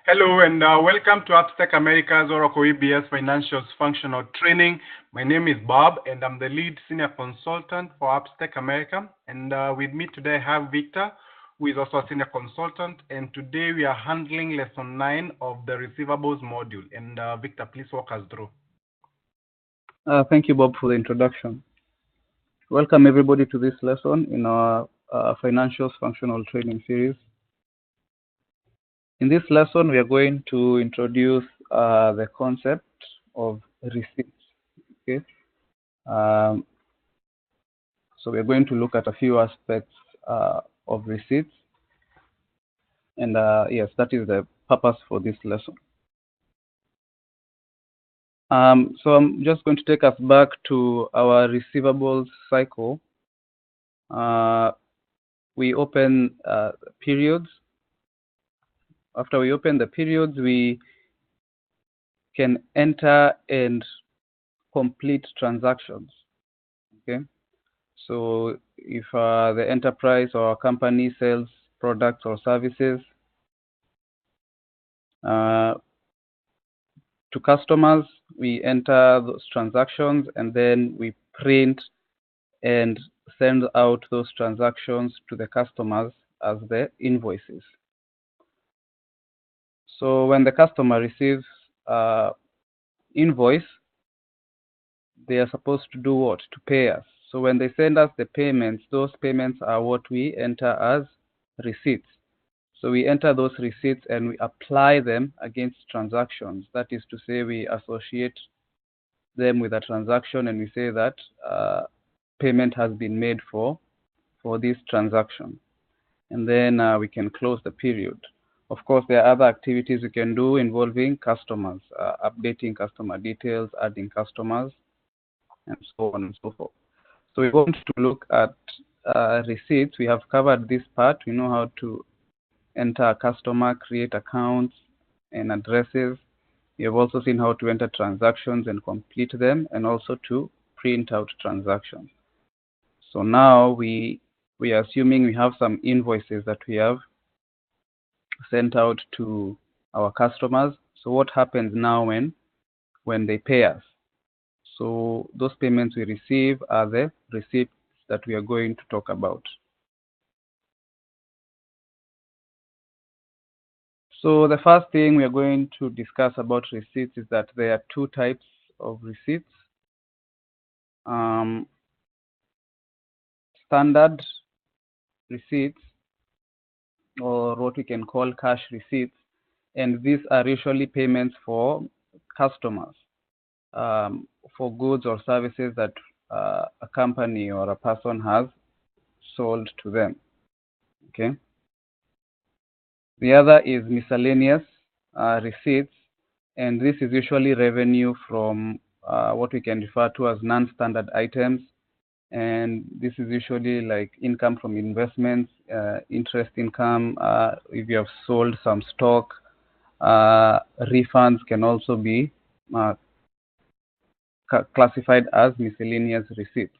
Hello and welcome to Upstack America's Oracle EBS Financials Functional Training. My name is Bob and I'm the lead senior consultant for Upstack America. And with me today I have Victor, who is also a senior consultant. And today we are handling lesson 9 of the receivables module. And Victor, please walk us through. Thank you, Bob, for the introduction. Welcome everybody to this lesson in our Financials Functional Training series. In this lesson, we are going to introduce the concept of receipts. Okay. So we are going to look at a few aspects of receipts, and yes, that is the purpose for this lesson. So I'm just going to take us back to our receivables cycle. We open periods. After we open the periods, we can enter and complete transactions. Okay, so if the enterprise or company sells products or services to customers, we enter those transactions and then we print and send out those transactions to the customers as the invoices. So when the customer receives invoice, they are supposed to do what? To pay us. So when they send us the payments, those payments are what we enter as receipts. So we enter those receipts and we apply them against transactions. That is to say, we associate them with a transaction and we say that payment has been made for this transaction. And then we can close the period. Of course, there are other activities we can do involving customers, updating customer details, adding customers, and so on and so forth. So we want to look at receipts. We have covered this part. We know how to enter a customer, create accounts and addresses. We have also seen how to enter transactions and complete them, and also to print out transactions. So now we are assuming we have some invoices that we have sent out to our customers. So what happens now when they pay us? So those payments we receive are the receipts that we are going to talk about. So the first thing we are going to discuss about receipts is that there are two types of receipts. Standard receipts, or what we can call cash receipts, and these are usually payments for customers for goods or services that a company or a person has sold to them. Okay. The other is miscellaneous receipts, and this is usually revenue from what we can refer to as non-standard items, and this is usually like income from investments, interest income. If you have sold some stock, refunds can also be classified as miscellaneous receipts.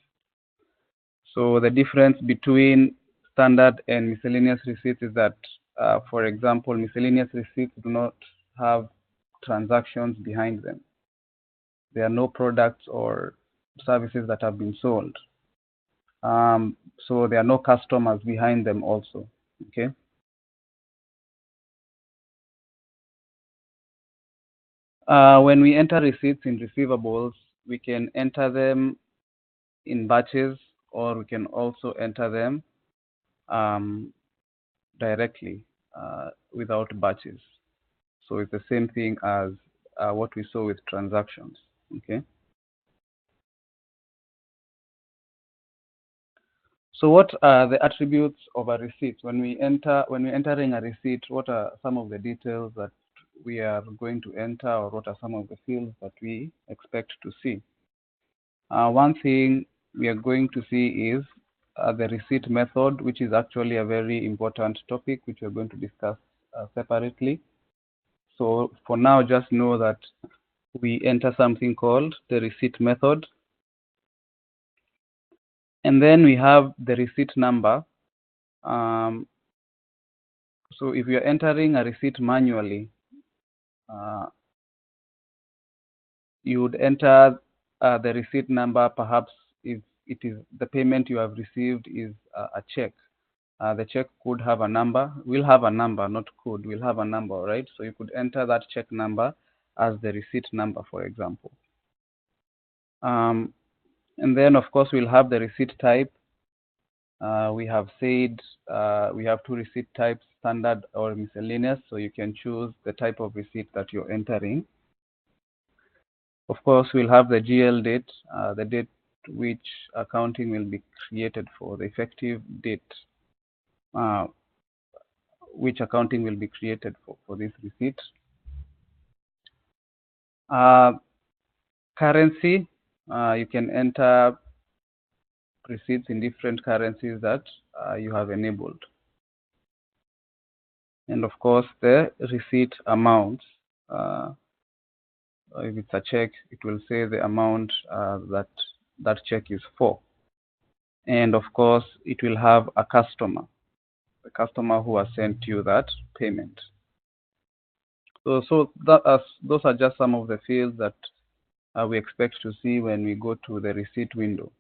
So the difference between standard and miscellaneous receipts is that, for example, miscellaneous receipts do not have transactions behind them. There are no products or services that have been sold. So there are no customers behind them also. Okay. When we enter receipts in receivables, we can enter them in batches, or we can also enter them directly without batches. So it's the same thing as what we saw with transactions. Okay. So what are the attributes of a receipt? When we're entering a receipt, what are some of the details that we are going to enter, or what are some of the fields that we expect to see? One thing we are going to see is the receipt method, which is actually a very important topic, which we're going to discuss separately. So for now, just know that we enter something called the receipt method. And then we have the receipt number. So if you're entering a receipt manually, you would enter the receipt number. Perhaps if it is the payment you have received is a check. The check could have a number, will have a number, not could, will have a number, right? So you could enter that check number as the receipt number, for example. And then, of course, we'll have the receipt type. We have said we have two receipt types, standard or miscellaneous, so you can choose the type of receipt that you're entering. Of course, we'll have the GL date, the date which accounting will be created for, the effective date which accounting will be created for this receipt. Currency, you can enter receipts in different currencies that you have enabled. And of course, the receipt amount. If it's a check, it will say the amount that check is for. And of course, it will have a customer, the customer who has sent you that payment. So those are just some of the fields that we expect to see when we go to the receipt window.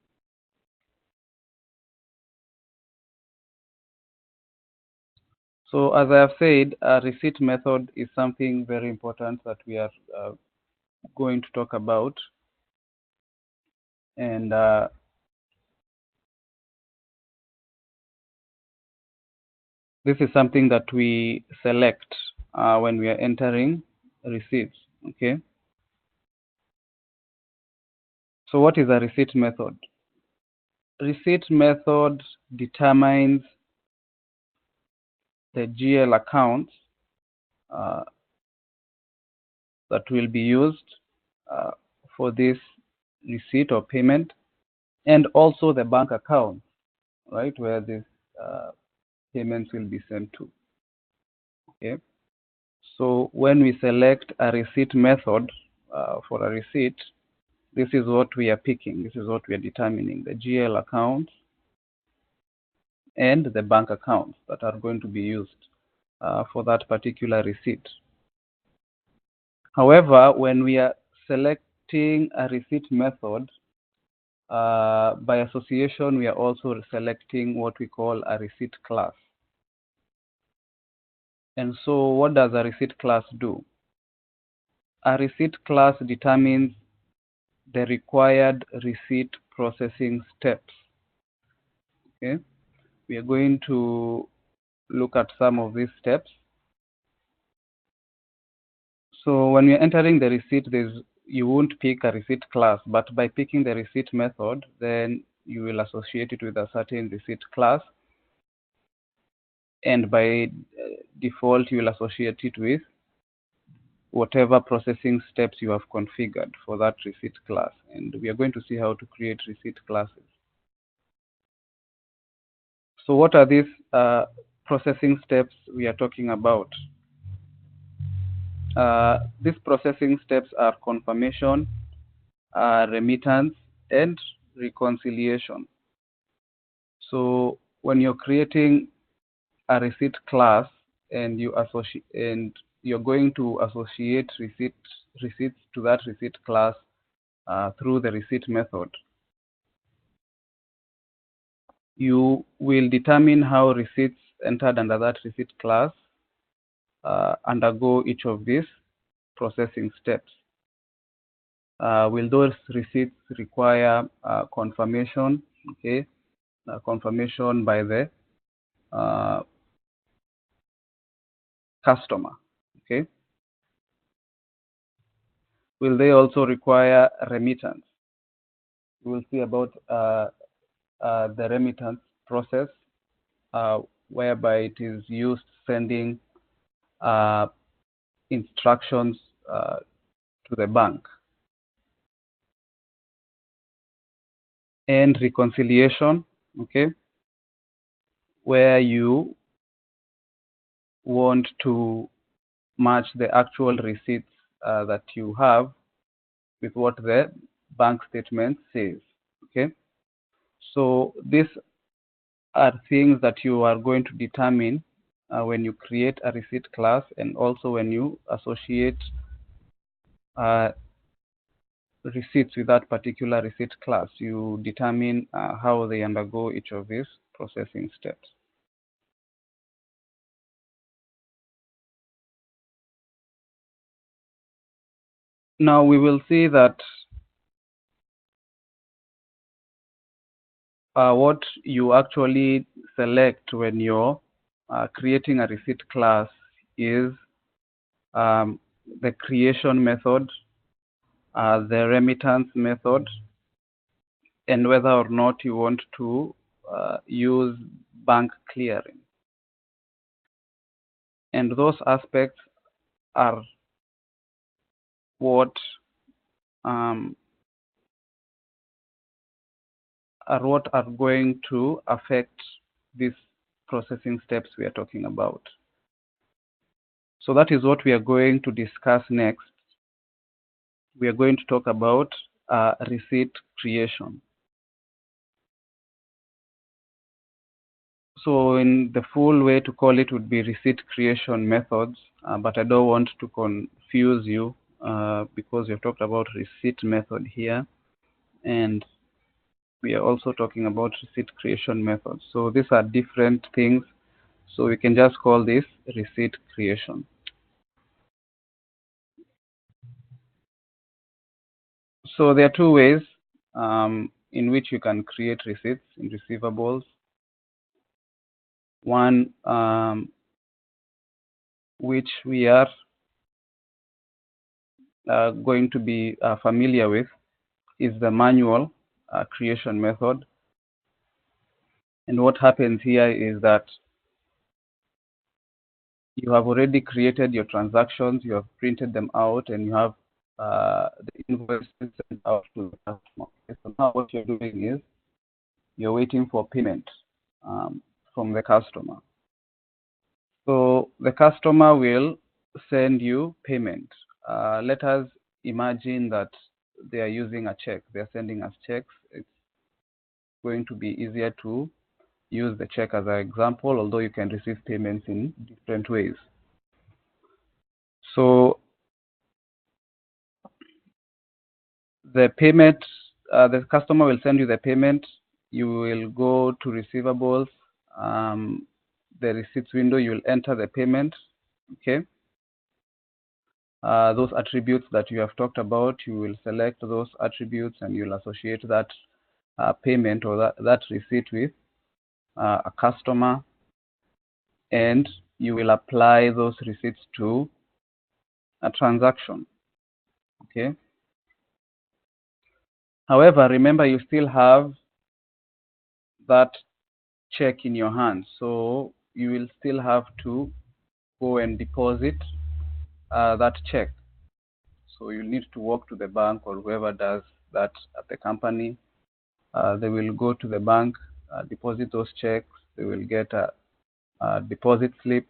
So as I have said, a receipt method is something very important that we are going to talk about. And this is something that we select when we are entering receipts, okay? So what is a receipt method? Receipt method determines the GL accounts that will be used for this receipt or payment, and also the bank account, right, where these payments will be sent to. Okay. So when we select a receipt method for a receipt, this is what we are picking. This is what we are determining: the GL accounts and the bank accounts that are going to be used for that particular receipt. However, when we are selecting a receipt method, by association, we are also selecting what we call a receipt class. And so what does a receipt class do? A receipt class determines the required receipt processing steps. Okay, we are going to look at some of these steps. So when you're entering the receipt, you won't pick a receipt class, but by picking the receipt method, then you will associate it with a certain receipt class. And by default, you will associate it with whatever processing steps you have configured for that receipt class. And we are going to see how to create receipt classes. So what are these processing steps we are talking about? These processing steps are confirmation, remittance, and reconciliation. So when you're creating a receipt class and you're going to associate receipts to that receipt class through the receipt method, you will determine how receipts entered under that receipt class undergo each of these processing steps. Will those receipts require confirmation? Okay, confirmation by the customer. Okay. Will they also require remittance? We will see about the remittance process, whereby it is used sending instructions to the bank. And reconciliation, okay, where you want to match the actual receipts that you have with what the bank statement says. Okay, so these are things that you are going to determine when you create a receipt class, and also when you associate receipts with that particular receipt class, you determine how they undergo each of these processing steps. Now we will see that what you actually select when you're creating a receipt class is the creation method, the remittance method, and whether or not you want to use bank clearing. And those aspects are what are going to affect these processing steps we are talking about. So that is what we are going to discuss next. We are going to talk about receipt creation. So in the full way to call it would be receipt creation methods, but I don't want to confuse you because we've talked about receipt method here, and we are also talking about receipt creation methods. So these are different things. So we can just call this receipt creation. So there are two ways in which you can create receipts in receivables. One, which we are going to be familiar with, is the manual creation method. And what happens here is that you have already created your transactions, you have printed them out, and you have the invoices sent out to the customer. So now what you're doing is you're waiting for payment from the customer. So the customer will send you payment. Let us imagine that they are using a check. They are sending us checks. It's going to be easier to use the check as an example, although you can receive payments in different ways. So the payment, the customer will send you the payment. You will go to receivables, the receipts window. You will enter the payment. Okay. Those attributes that you have talked about, you will select those attributes and you'll associate that payment or that receipt with a customer, and you will apply those receipts to a transaction. Okay. However, remember you still have that check in your hand, so you will still have to go and deposit that check. So you need to walk to the bank or whoever does that at the company. They will go to the bank, deposit those checks. They will get a deposit slip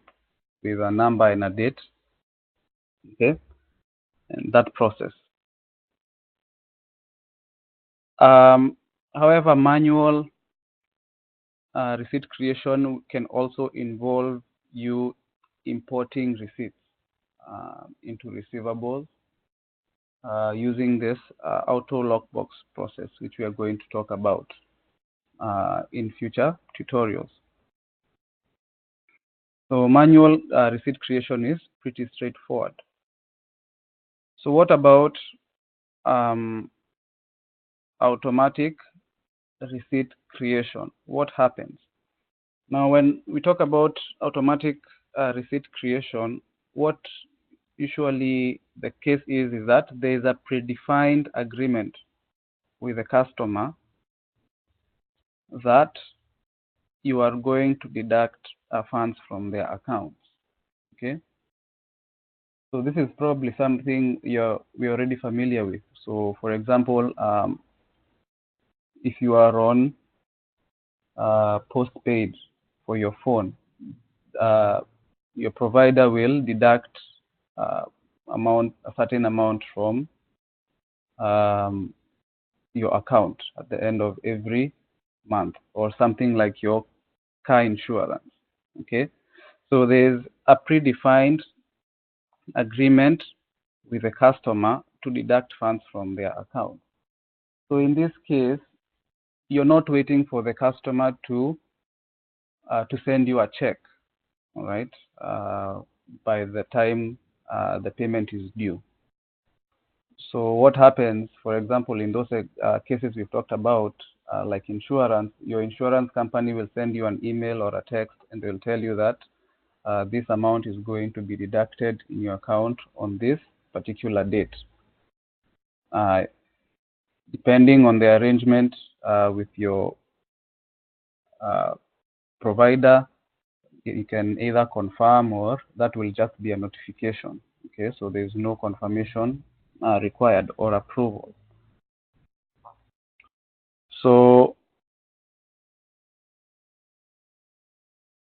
with a number and a date. Okay, and that process. However, manual receipt creation can also involve you importing receipts into receivables using this auto lockbox process, which we are going to talk about in future tutorials. So manual receipt creation is pretty straightforward. So what about automatic receipt creation? What happens? Now, when we talk about automatic receipt creation, what usually the case is that there is a predefined agreement with the customer that you are going to deduct funds from their accounts. Okay. So this is probably something we're already familiar with. So, for example, if you are on postpaid for your phone, your provider will deduct a certain amount from your account at the end of every month, or something like your car insurance. Okay, So there's a predefined agreement with the customer to deduct funds from their account. So in this case, you're not waiting for the customer to send you a check, all right, by the time the payment is due. So what happens, for example, in those cases we've talked about, like insurance, your insurance company will send you an email or a text, and they'll tell you that this amount is going to be deducted in your account on this particular date. Depending on the arrangement with your provider, you can either confirm or that will just be a notification. Okay, so there's no confirmation required or approval. So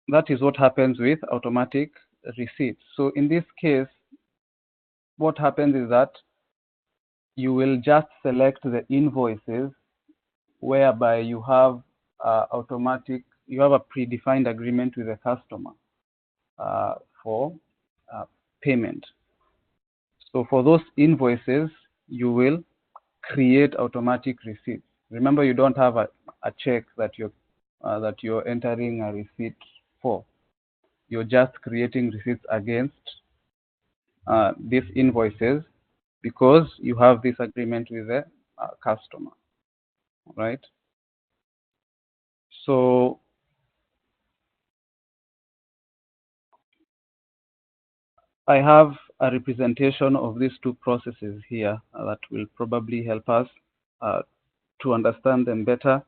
that is what happens with automatic receipts. So in this case, what happens is that you will just select the invoices whereby you have you have a predefined agreement with the customer for payment. So for those invoices, you will create automatic receipts. Remember, you don't have a check that you're entering a receipt for. You're just creating receipts against these invoices because you have this agreement with the customer, right? So I have a representation of these two processes here that will probably help us to understand them better.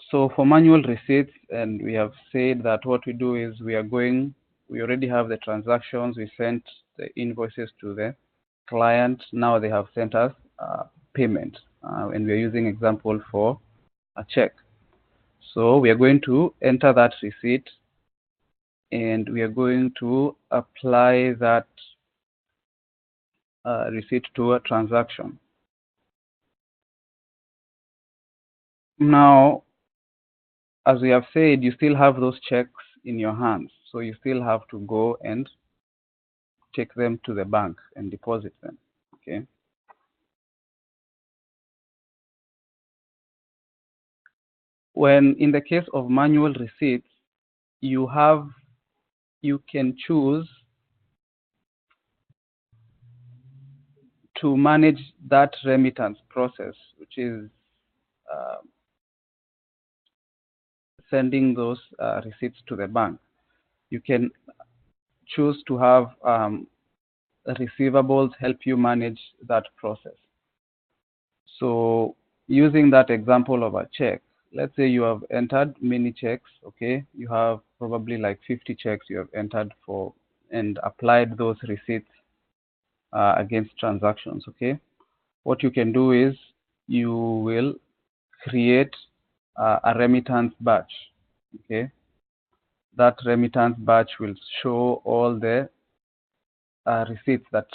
So for manual receipts, and we have said that what we do is we already have the transactions, we sent the invoices to the client, now they have sent us payment, and we're using example for a check. So we are going to enter that receipt and we are going to apply that receipt to a transaction. Now, as we have said, you still have those checks in your hands. So you still have to go and take them to the bank and deposit them. Okay. When in the case of manual receipts, you can choose to manage that remittance process, which is sending those receipts to the bank. You can choose to have receivables help you manage that process. So using that example of a check, let's say you have entered many checks, okay? You have probably like 50 checks you have entered for and applied those receipts against transactions, okay? What you can do is you will create a remittance batch, okay? That remittance batch will show all the receipts that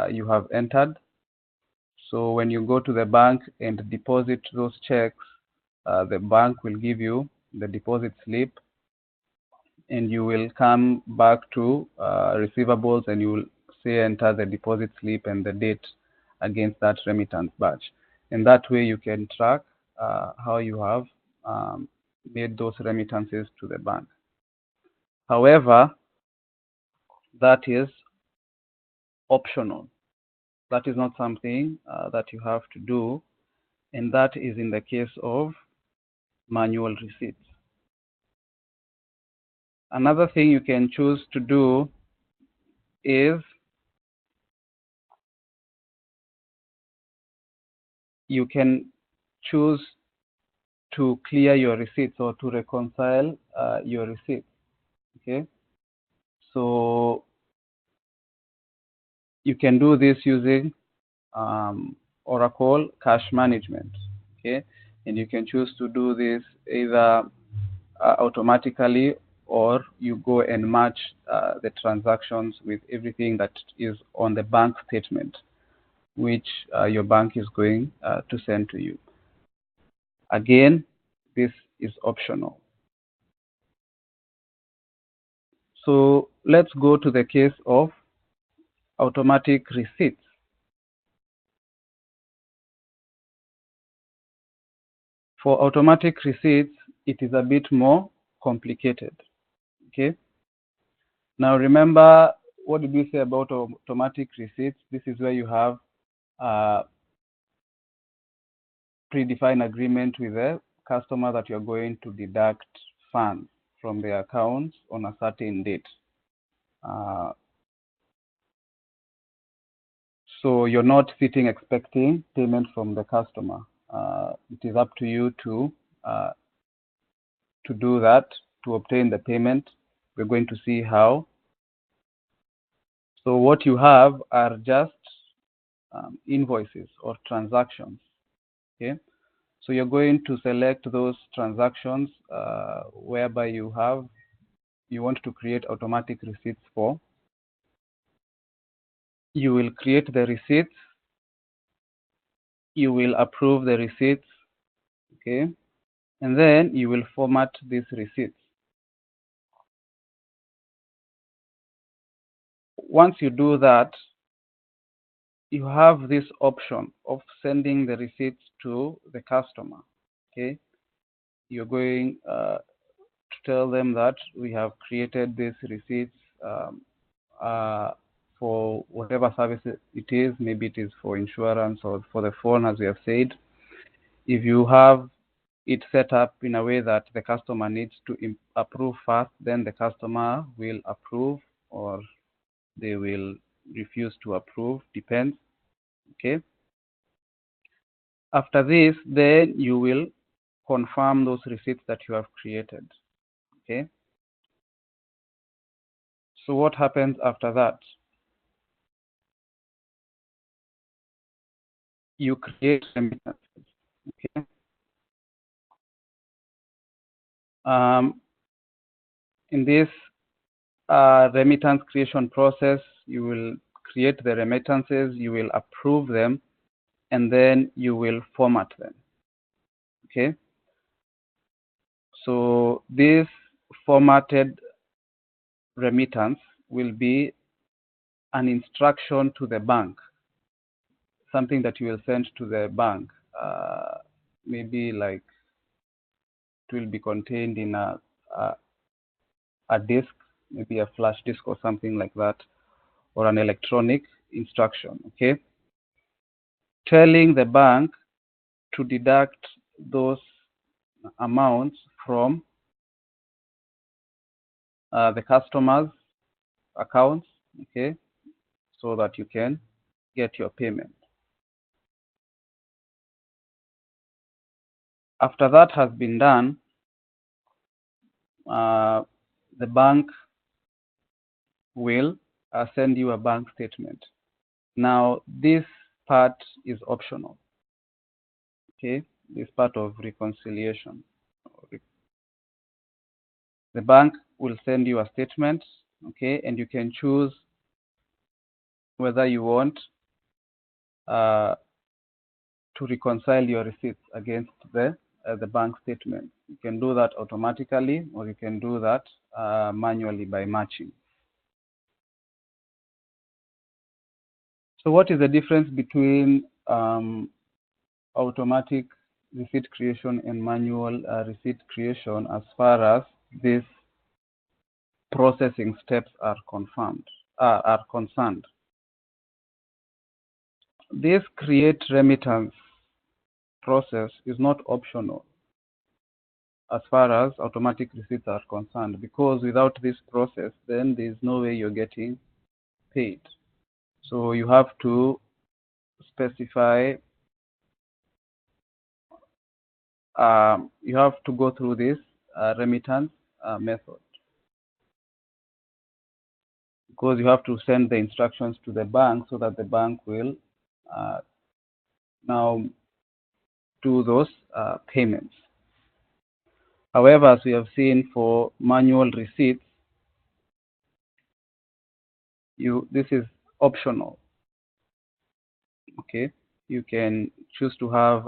you have entered. So when you go to the bank and deposit those checks, the bank will give you the deposit slip, and you will come back to receivables and you will say enter the deposit slip and the date against that remittance batch. And that way you can track how you have made those remittances to the bank. However, that is optional. That is not something that you have to do, and that is in the case of manual receipts. Another thing you can choose to do is you can choose to clear your receipts or to reconcile your receipts. Okay, so you can do this using Oracle Cash Management. Okay, and you can choose to do this either automatically, or you go and match the transactions with everything that is on the bank statement, which your bank is going to send to you. Again, this is optional. So let's go to the case of automatic receipts. For automatic receipts, it is a bit more complicated. Okay. Now remember, what did we say about automatic receipts? This is where you have a predefined agreement with the customer that you're going to deduct funds from their accounts on a certain date. So you're not sitting expecting payment from the customer. It is up to you to do that, to obtain the payment. We're going to see how. So what you have are just invoices or transactions. Okay, so you're going to select those transactions whereby you want to create automatic receipts for. You will create the receipts. You will approve the receipts. Okay, and then you will format these receipts. Once you do that, you have this option of sending the receipts to the customer. Okay, you're going to tell them that we have created these receipts for whatever service it is. Maybe it is for insurance or for the phone, as we have said. If you have it set up in a way that the customer needs to approve first, then the customer will approve or they will refuse to approve, depends. Okay. After this, then you will confirm those receipts that you have created. Okay. So what happens after that? You create remittances. Okay. In this remittance creation process, you will create the remittances, you will approve them, and then you will format them. Okay. So this formatted remittance will be an instruction to the bank, something that you will send to the bank. Maybe like it will be contained in a disk, maybe a flash disk or something like that, or an electronic instruction. Okay, telling the bank to deduct those amounts from the customer's accounts. Okay, so that you can get your payment. After that has been done, the bank will send you a bank statement. Now, this part is optional. Okay, this part of reconciliation. The bank will send you a statement. Okay, and you can choose whether you want to reconcile your receipts against the bank statement. You can do that automatically, or you can do that manually by matching. So what is the difference between automatic receipt creation and manual receipt creation as far as these processing steps are concerned? This create remittance process is not optional as far as automatic receipts are concerned, because without this process, then there's no way you're getting paid. So you have to specify, you have to go through this remittance method, because you have to send the instructions to the bank so that the bank will now do those payments. However, as we have seen for manual receipts, this is optional. Okay, you can choose to have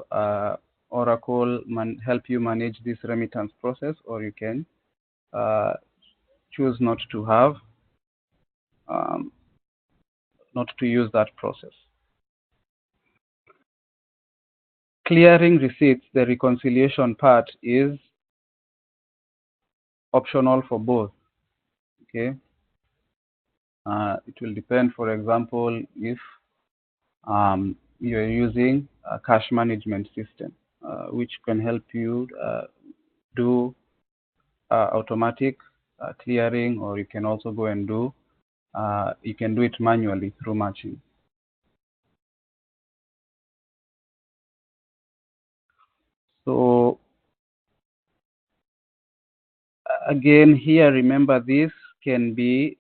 Oracle help you manage this remittance process, or you can choose not to have, not to use that process. Clearing receipts, the reconciliation part is optional for both. Okay. It will depend, for example, if you're using a cash management system, which can help you do automatic clearing, or you can also go and do you can do it manually through matching. So again, here, remember, this can be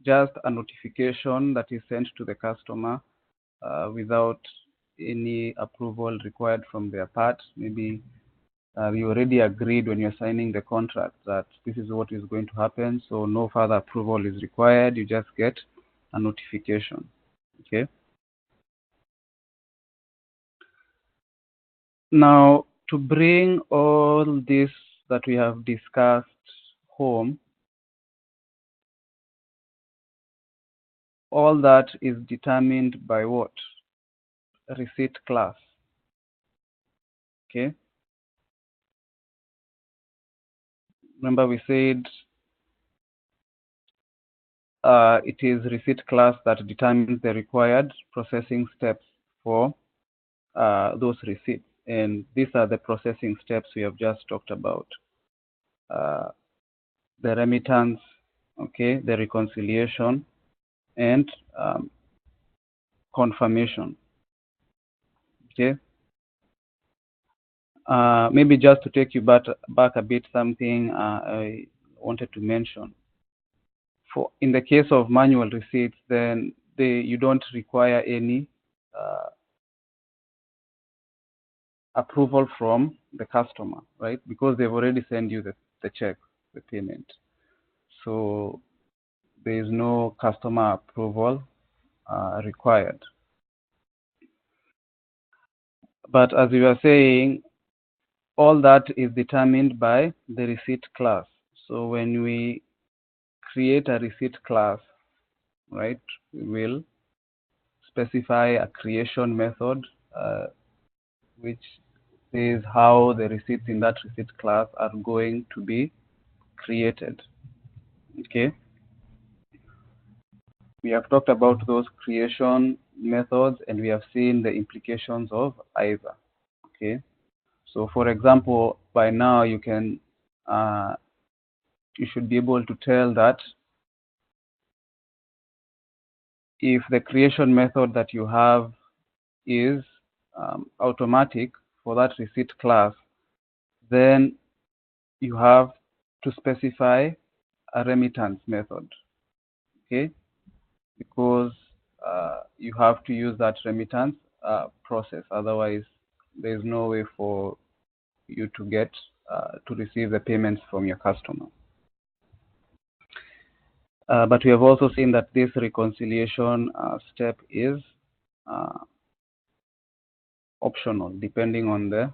just a notification that is sent to the customer without any approval required from their part. Maybe you already agreed when you're signing the contract that this is what is going to happen, so no further approval is required. You just get a notification. Okay. Now, to bring all this that we have discussed home, all that is determined by what? Receipt class. Okay. Remember, we said it is receipt class that determines the required processing steps for those receipts. And these are the processing steps we have just talked about. The remittance, okay, the reconciliation, and confirmation. Okay. Maybe just to take you back a bit, something I wanted to mention. In the case of manual receipts, then you don't require any approval from the customer, right? Because they've already sent you the check, the payment. So there is no customer approval required. But as we were saying, all that is determined by the receipt class. So when we create a receipt class, right, we will specify a creation method which is how the receipts in that receipt class are going to be created. Okay. We have talked about those creation methods, and we have seen the implications of either. Okay. So, for example, by now you can you should be able to tell that if the creation method that you have is automatic for that receipt class, then you have to specify a remittance method. Okay. Because you have to use that remittance process. Otherwise, there is no way for you to get to receive the payments from your customer. But we have also seen that this reconciliation step is optional, depending on the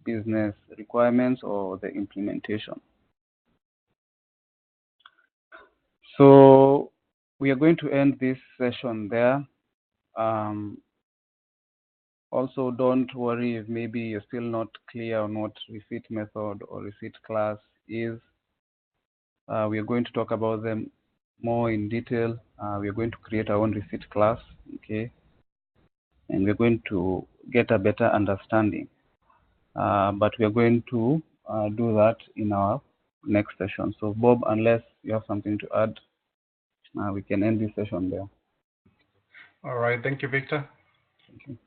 business requirements or the implementation. So we are going to end this session there. Also, don't worry if maybe you're still not clear on what receipt method or receipt class is. We are going to talk about them more in detail. We are going to create our own receipt class, okay? And we're going to get a better understanding. But we are going to do that in our next session. So, Bob, unless you have something to add, we can end this session there. All right. Thank you, Victor. Thank you.